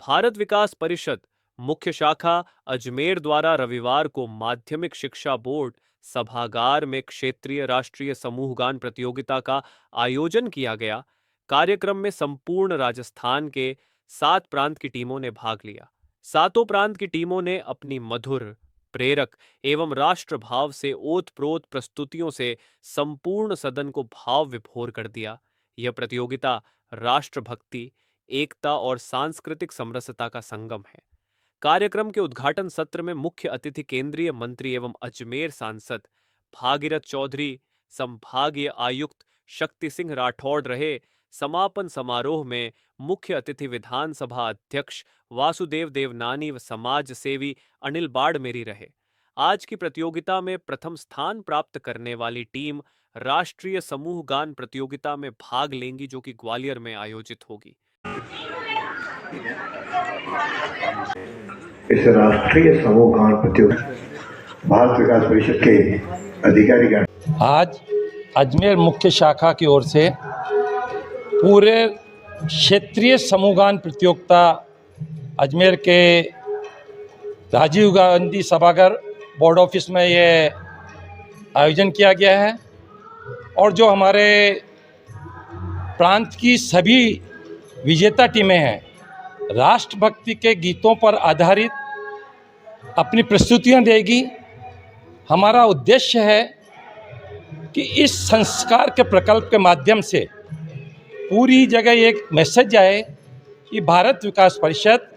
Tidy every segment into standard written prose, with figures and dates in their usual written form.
भारत विकास परिषद मुख्य शाखा अजमेर द्वारा रविवार को माध्यमिक शिक्षा बोर्ड सभागार में क्षेत्रीय राष्ट्रीय समूह गान प्रतियोगिता का आयोजन किया गया। कार्यक्रम में संपूर्ण राजस्थान के 7 प्रांत की टीमों ने भाग लिया। सातों प्रांत की टीमों ने अपनी मधुर, प्रेरक एवं राष्ट्रभाव से ओतप्रोत प्रस्तुतियों से संपूर्ण सदन को भाव विभोर कर दिया। यह प्रतियोगिता राष्ट्रभक्ति, एकता और सांस्कृतिक समरसता का संगम है। कार्यक्रम के उद्घाटन सत्र में मुख्य अतिथि केंद्रीय मंत्री एवं अजमेर सांसद भागीरथ चौधरी, संभागीय आयुक्त शक्ति सिंह राठौड़ रहे। समापन समारोह में मुख्य अतिथि विधानसभा अध्यक्ष वासुदेव देवनानी व समाज सेवी अनिल बाड़मेरी रहे। आज की प्रतियोगिता में प्रथम स्थान प्राप्त करने वाली टीम राष्ट्रीय समूह गान प्रतियोगिता में भाग लेंगी, जो कि ग्वालियर में आयोजित होगी। इस राष्ट्रीय समूह गान प्रतियोगिता भारत विकास परिषद के अधिकारीगण आज अजमेर मुख्य शाखा की ओर से पूरे क्षेत्रीय समूह गान प्रतियोगिता अजमेर के राजीव गांधी सभागार बोर्ड ऑफिस में ये आयोजन किया गया है और जो हमारे प्रांत की सभी विजेता टीमें हैं राष्ट्रभक्ति के गीतों पर आधारित अपनी प्रस्तुतियां देगी। हमारा उद्देश्य है कि इस संस्कार के प्रकल्प के माध्यम से पूरी जगह एक मैसेज आए कि भारत विकास परिषद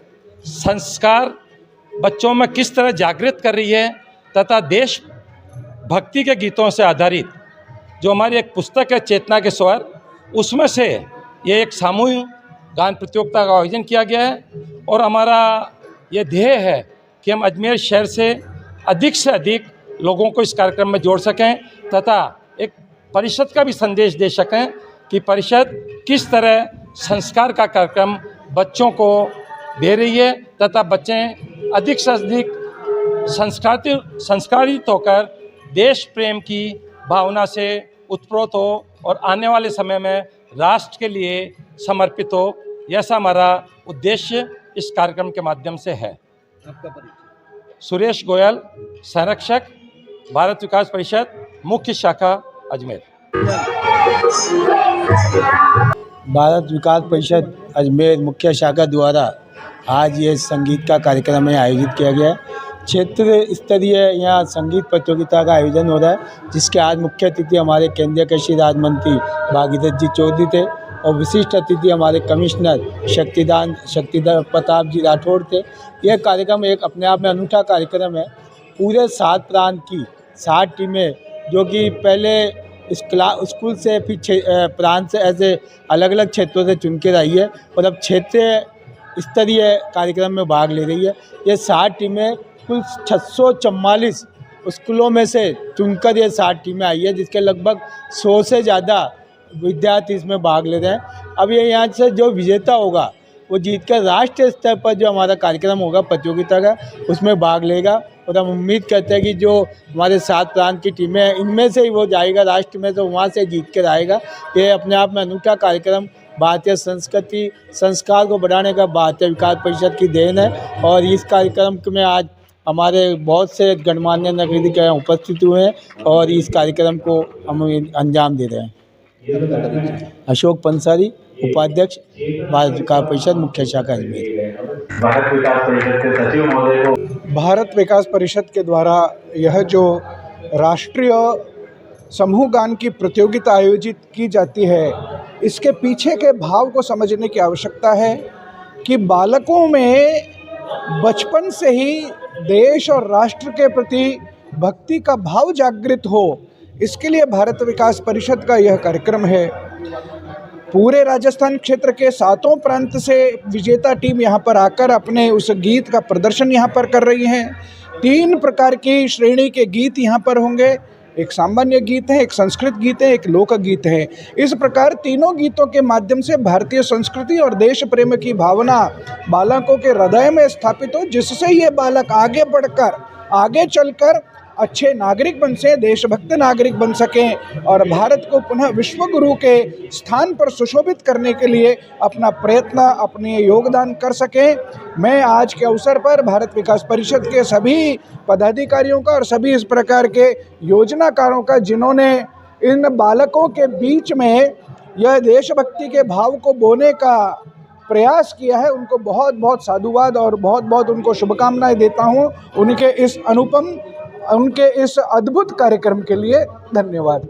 संस्कार बच्चों में किस तरह जागृत कर रही है तथा देश भक्ति के गीतों से आधारित जो हमारी एक पुस्तक है चेतना के स्वर, उसमें से ये एक सामूहिक गान प्रतियोगिता का आयोजन किया गया है और हमारा ये ध्येय है कि हम अजमेर शहर से अधिक लोगों को इस कार्यक्रम में जोड़ सकें तथा एक परिषद का भी संदेश दे सकें कि परिषद किस तरह संस्कार का कार्यक्रम बच्चों को दे रही है तथा बच्चे अधिक से अधिक संस्कारित होकर देश प्रेम की भावना से उत्प्रोत हो और आने वाले समय में राष्ट्र के लिए समर्पित हो। यह हमारा उद्देश्य इस कार्यक्रम के माध्यम से है। आपका परिचय? सुरेश गोयल, संरक्षक, भारत विकास परिषद मुख्य शाखा अजमेर। भारत विकास परिषद अजमेर मुख्य शाखा द्वारा आज ये संगीत का कार्यक्रम आयोजित किया गया है। क्षेत्र स्तरीय यहाँ संगीत प्रतियोगिता का आयोजन हो रहा है, जिसके आज मुख्य अतिथि हमारे केंद्रीय कृषि राज्य मंत्री भागीरथ जी चौधरी थे और विशिष्ट अतिथि हमारे कमिश्नर शक्तिदान प्रताप जी राठौड़ थे। यह कार्यक्रम एक अपने आप में अनूठा कार्यक्रम है। पूरे 7 प्रांत की 7 टीमें जो कि पहले इस स्कूल से फिर प्रांत से ऐसे अलग अलग क्षेत्रों से चुन के आई है और अब क्षेत्रीय स्तरीय कार्यक्रम में भाग ले रही है। ये 7 टीमें कुल 644 स्कूलों में से चुनकर ये 7 टीमें आई है, जिसके लगभग 100 से ज़्यादा विद्यार्थी इसमें भाग ले रहे हैं। अब ये यहाँ से जो विजेता होगा वो जीत कर राष्ट्रीय स्तर पर जो हमारा कार्यक्रम होगा प्रतियोगिता का उसमें भाग लेगा और हम उम्मीद करते हैं कि जो हमारे 7 प्रांत की टीमें हैं इनमें से ही वो जाएगा राष्ट्र में, तो वहाँ से जीत कर आएगा। ये अपने आप में अनूठा कार्यक्रम भारतीय संस्कृति संस्कार को बढ़ाने का भारतीय विकास परिषद की देन है और इस कार्यक्रम में आज हमारे बहुत से गणमान्य नागरिक उपस्थित हुए हैं और इस कार्यक्रम को हम अंजाम दे रहे हैं। अशोक पंसारी, उपाध्यक्ष, भारत विकास परिषद मुख्य शाखा अजमेर। भारत विकास परिषद के सचिव महोदय को भारत विकास परिषद के द्वारा यह जो राष्ट्रीय समूह गान की प्रतियोगिता आयोजित की जाती है, इसके पीछे के भाव को समझने की आवश्यकता है कि बालकों में बचपन से ही देश और राष्ट्र के प्रति भक्ति का भाव जागृत हो, इसके लिए भारत विकास परिषद का यह कार्यक्रम है। पूरे राजस्थान क्षेत्र के 7 प्रांत से विजेता टीम यहाँ पर आकर अपने उस गीत का प्रदर्शन यहाँ पर कर रही हैं। 3 प्रकार की श्रेणी के गीत यहाँ पर होंगे, एक सामान्य गीत है, एक संस्कृत गीत है, एक लोक गीत है। इस प्रकार तीनों गीतों के माध्यम से भारतीय संस्कृति और देश प्रेम की भावना बालकों के हृदय में स्थापित हो, जिससे ये बालक आगे बढ़कर आगे चलकर अच्छे नागरिक बन सकें, देशभक्त नागरिक बन सकें और भारत को पुनः विश्व गुरु के स्थान पर सुशोभित करने के लिए अपना प्रयत्न, अपने योगदान कर सकें। मैं आज के अवसर पर भारत विकास परिषद के सभी पदाधिकारियों का और सभी इस प्रकार के योजनाकारों का, जिन्होंने इन बालकों के बीच में यह देशभक्ति के भाव को बोने का प्रयास किया है, उनको बहुत बहुत साधुवाद और बहुत बहुत उनको शुभकामनाएं देता हूं। उनके इस अद्भुत कार्यक्रम के लिए धन्यवाद।